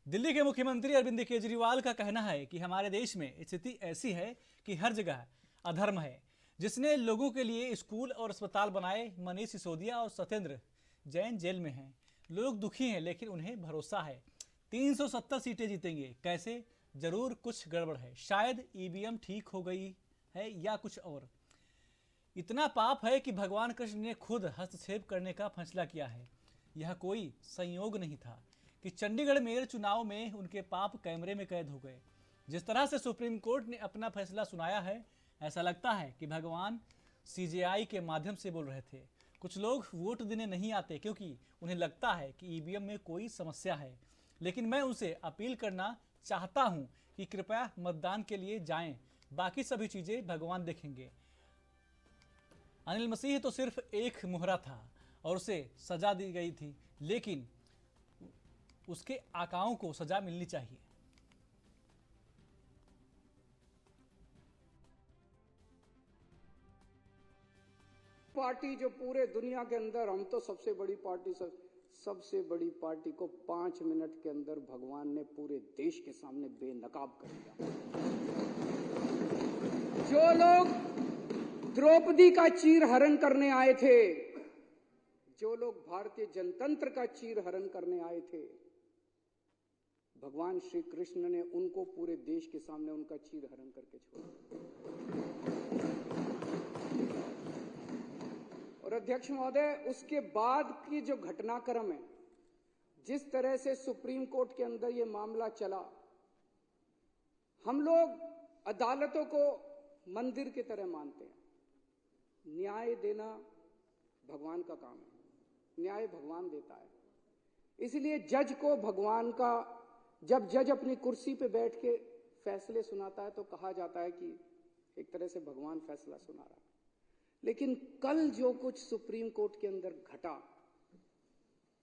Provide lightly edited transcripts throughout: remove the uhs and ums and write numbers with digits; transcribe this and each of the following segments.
दिल्ली के मुख्यमंत्री अरविंद केजरीवाल का कहना है कि हमारे देश में स्थिति ऐसी है कि हर जगह अधर्म है। जिसने लोगों के लिए स्कूल और अस्पताल बनाए, मनीष सिसोदिया और सत्येंद्र जैन जेल में हैं। लोग दुखी हैं, लेकिन उन्हें भरोसा है 370 सीटें जीतेंगे। कैसे? जरूर कुछ गड़बड़ है। शायद ईवीएम ठीक हो गई है या कुछ और। इतना पाप है कि भगवान कृष्ण ने खुद हस्तक्षेप करने का फैसला किया है। यह कोई संयोग नहीं था कि चंडीगढ़ मेयर चुनाव में उनके पाप कैमरे में कैद हो गए। जिस तरह से सुप्रीम कोर्ट ने अपना फैसला सुनाया है, ऐसा लगता है कि भगवान सीजेआई के माध्यम से बोल रहे थे। कुछ लोग वोट देने नहीं आते क्योंकि उन्हें लगता है कि ईवीएम में कोई समस्या है, लेकिन मैं उनसे अपील करना चाहता हूं कि कृपया मतदान के लिए जाएं। बाकी सभी चीजें भगवान देखेंगे। अनिल मसीह तो सिर्फ एक मुहरा था और उसे सजा दी गई थी, लेकिन उसके आकाओं को सजा मिलनी चाहिए। पार्टी जो पूरे दुनिया के अंदर, हम तो सबसे बड़ी पार्टी, सबसे बड़ी पार्टी को 5 मिनट के अंदर भगवान ने पूरे देश के सामने बेनकाब कर दिया। जो लोग द्रौपदी का चीरहरण करने आए थे, जो लोग भारतीय जनतंत्र का चीरहरण करने आए थे, भगवान श्री कृष्ण ने उनको पूरे देश के सामने उनका चीरहरण करके छोड़ा। और अध्यक्ष महोदय, उसके बाद की जो घटनाक्रम है, जिस तरह से सुप्रीम कोर्ट के अंदर ये मामला चला, हम लोग अदालतों को मंदिर की तरह मानते हैं। न्याय देना भगवान का काम है, न्याय भगवान देता है। इसलिए जज को भगवान का, जब जज अपनी कुर्सी पे बैठ के फैसले सुनाता है तो कहा जाता है कि एक तरह से भगवान फैसला सुना रहा है। लेकिन कल जो कुछ सुप्रीम कोर्ट के अंदर घटा,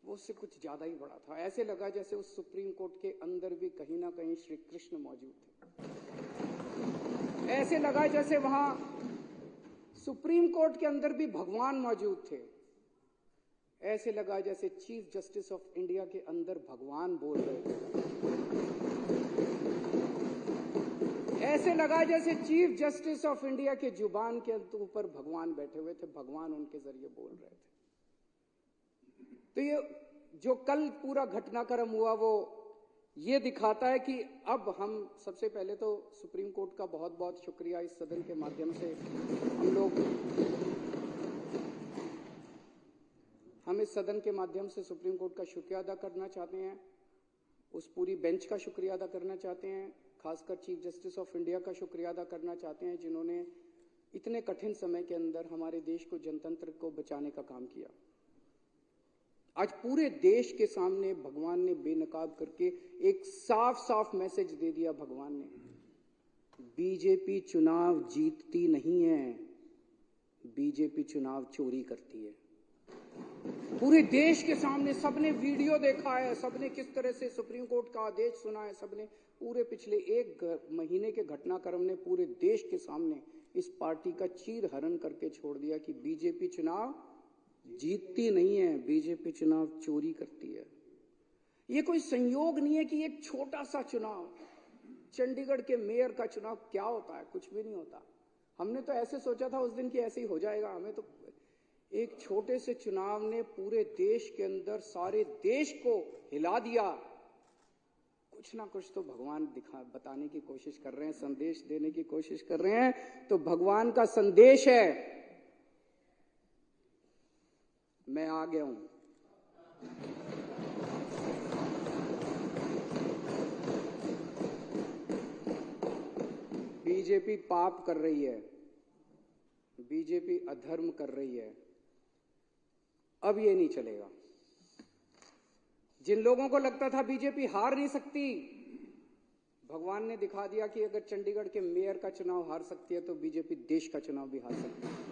वो उससे कुछ ज्यादा ही बड़ा था। ऐसे लगा जैसे उस सुप्रीम कोर्ट के अंदर भी कहीं ना कहीं श्री कृष्ण मौजूद थे। ऐसे लगा जैसे वहां सुप्रीम कोर्ट के अंदर भी भगवान मौजूद थे। ऐसे लगा जैसे चीफ जस्टिस ऑफ इंडिया के अंदर भगवान बोल रहे थे। ऐसे लगा जैसे चीफ जस्टिस ऑफ इंडिया के जुबान के ऊपर भगवान बैठे हुए थे, भगवान उनके जरिए बोल रहे थे। तो ये जो कल पूरा घटनाक्रम हुआ, वो ये दिखाता है कि अब हम सबसे पहले तो सुप्रीम कोर्ट का बहुत बहुत शुक्रिया इस सदन के माध्यम से हम इस सदन के माध्यम से सुप्रीम कोर्ट का शुक्रिया अदा करना चाहते हैं। उस पूरी बेंच का शुक्रिया अदा करना चाहते हैं। खासकर चीफ जस्टिस ऑफ इंडिया का शुक्रिया अदा करना चाहते हैं, जिन्होंने इतने कठिन समय के अंदर हमारे देश को, जनतंत्र को बचाने का काम किया। आज पूरे देश के सामने भगवान ने बेनकाब करके एक साफ साफ मैसेज दे दिया। भगवान ने, बीजेपी चुनाव जीतती नहीं है, बीजेपी चुनाव चोरी करती है। पूरे देश के सामने सबने वीडियो देखा है, सबने किस तरह से सुप्रीम कोर्ट का आदेश सुना है, सबने पूरे पिछले 1 महीने के घटनाक्रम ने पूरे देश के सामने इस पार्टी का चीरहरण करके छोड़ दिया कि बीजेपी चुनाव जीतती नहीं है, बीजेपी चुनाव चोरी करती है। ये कोई संयोग नहीं है कि एक छोटा सा चुनाव, चंडीगढ़ के मेयर का चुनाव क्या होता है, कुछ भी नहीं होता। हमने तो ऐसे सोचा था उस दिन कि ऐसे ही हो जाएगा। हमें तो एक छोटे से चुनाव ने पूरे देश के अंदर सारे देश को हिला दिया। कुछ ना कुछ तो भगवान बताने की कोशिश कर रहे हैं, संदेश देने की कोशिश कर रहे हैं। तो भगवान का संदेश है, मैं आ गया हूं। बीजेपी पाप कर रही है, बीजेपी अधर्म कर रही है। अब ये नहीं चलेगा। जिन लोगों को लगता था बीजेपी हार नहीं सकती, भगवान ने दिखा दिया कि अगर चंडीगढ़ के मेयर का चुनाव हार सकती है तो बीजेपी देश का चुनाव भी हार सकती है।